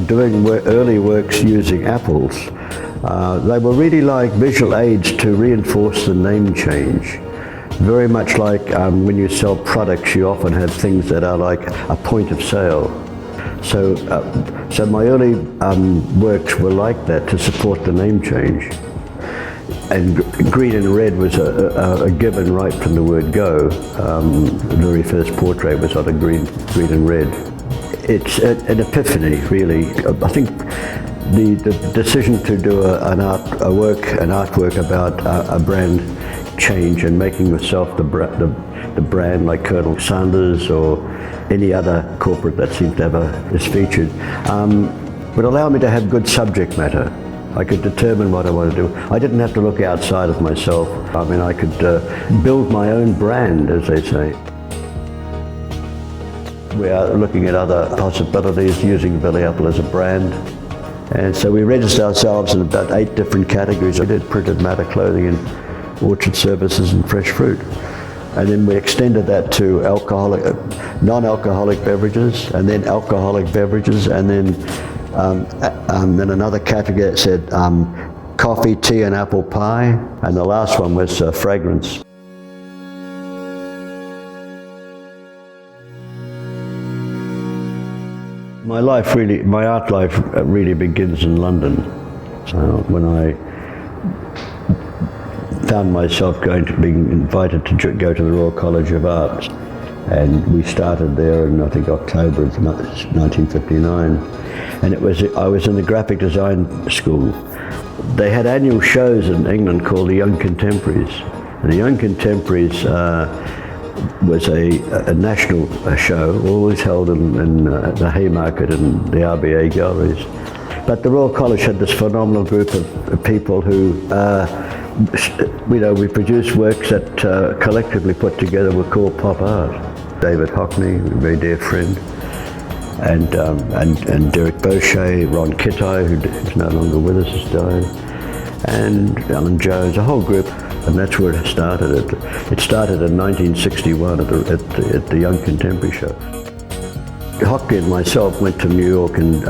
doing early works using apples, they were really like visual aids to reinforce the name change. Very much like when you sell products, you often have things that are like a point of sale. So my early works were like that to support the name change. And green and red was a given right from the word go. The very first portrait was on a green and red. It's an epiphany, really. I think the decision to do an artwork about a brand change and making yourself the brand, like Colonel Sanders or any other corporate that seems to have is featured, would allow me to have good subject matter. I could determine what I want to do. I didn't have to look outside of myself. I mean, I could build my own brand, as they say. We are looking at other possibilities using Billy Apple as a brand. And so we registered ourselves in about 8 different categories. We did printed matter clothing and orchard services and fresh fruit. And then we extended that to non-alcoholic beverages, and then alcoholic beverages, and then another category that said coffee, tea, and apple pie. And the last one was fragrance. My art life really begins in London. When I found myself being invited to go to the Royal College of Art, and we started there in, I think, October of 1959. And I was in the graphic design school. They had annual shows in England called the Young Contemporaries. And the Young Contemporaries was a national show, always held in the Haymarket and the RBA galleries. But the Royal College had this phenomenal group of people who, we produced works that collectively put together were called pop art. David Hockney, a very dear friend, and Derek Bochet, Ron Kittai, who's no longer with us, has died, and Alan Jones, a whole group. And that's where it started. It started in 1961 at the Young Contemporary Show. Hockney and myself went to New York in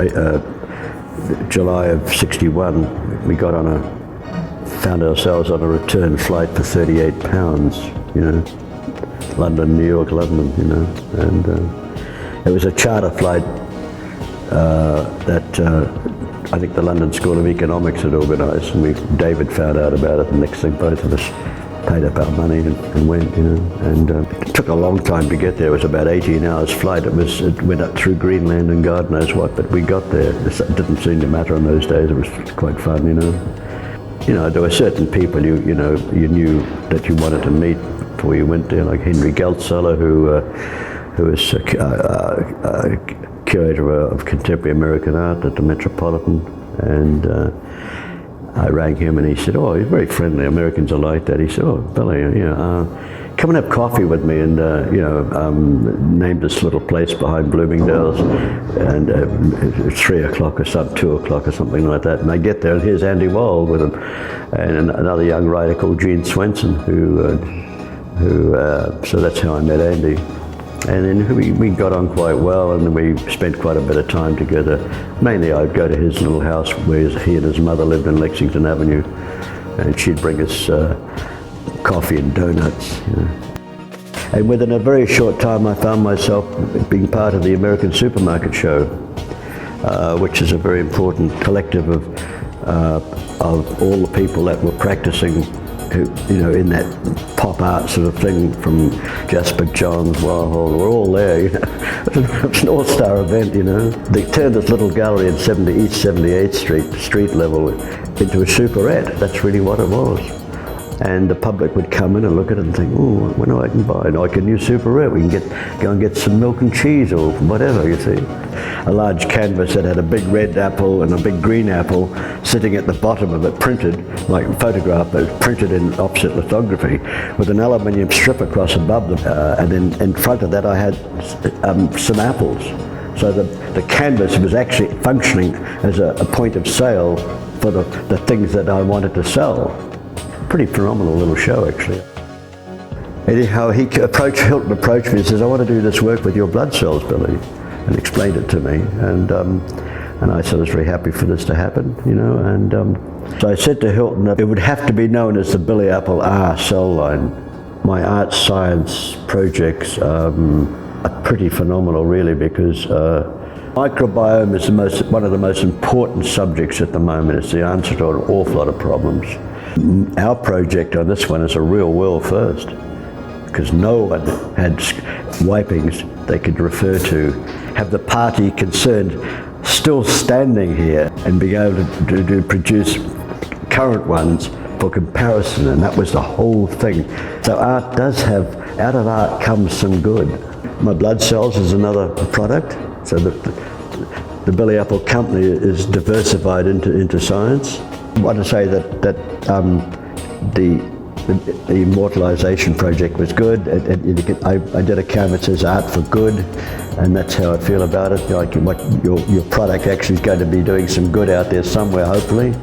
July of '61. We found ourselves on a return flight for 38 pounds, London, New York, London, and it was a charter flight that I think the London School of Economics had organised, and David found out about it, and next thing both of us paid up our money and went, and it took a long time to get there. It was about 18 hours flight. It went up through Greenland and God knows what, but we got there. It didn't seem to matter in those days. It was quite fun, there were certain people you knew that you wanted to meet before you went there, like Henry Geltzeller, who was curator of contemporary American art at the Metropolitan, and I rang him and he said, he's very friendly, Americans are like that. He said, Billy, come and have coffee with me, and named this little place behind Bloomingdale's, and 3 o'clock or something, 2 o'clock or something like that, and I get there and here's Andy Wall with him, and another young writer called Gene Swenson, so that's how I met Andy. And then we got on quite well, and then we spent quite a bit of time together. Mainly I'd go to his little house where he and his mother lived in Lexington Avenue, and she'd bring us coffee and donuts. And within a very short time I found myself being part of the American Supermarket Show, which is a very important collective of all the people that were practicing in that pop art sort of thing, from Jasper Johns, Warhol, we're all there, It was an all-star event, They turned this little gallery in East 78th street level into a superette. That's really what it was. And the public would come in and look at it and think, when I can buy it, I can use superette. We can go and get some milk and cheese or whatever, you see. A large canvas that had a big red apple and a big green apple sitting at the bottom of it, printed, like a photograph, but printed in offset lithography, with an aluminium strip across above them. And then in front of that I had some apples. So the canvas was actually functioning as a point of sale for the things that I wanted to sell. Pretty phenomenal little show, actually. Anyhow, Hilton approached me and says, I want to do this work with your blood cells, Billy, and explained it to me. And And I was very happy for this to happen, you know, and so I said to Hilton that it would have to be known as the Billy Apple R cell line. My art science projects are pretty phenomenal, really, because microbiome is one of the most important subjects at the moment. It's the answer to an awful lot of problems. Our project on this one is a real world first, because no one had wipings they could refer to. Have the party concerned still standing here and being able to produce current ones for comparison, and that was the whole thing. So art does have, out of art comes some good. My blood cells is another product, so the Billy Apple company is diversified into science. I want to say that the immortalization project was good. I did a canvas that says art for good, and that's how I feel about it. Like what your product actually is going to be doing some good out there somewhere, hopefully.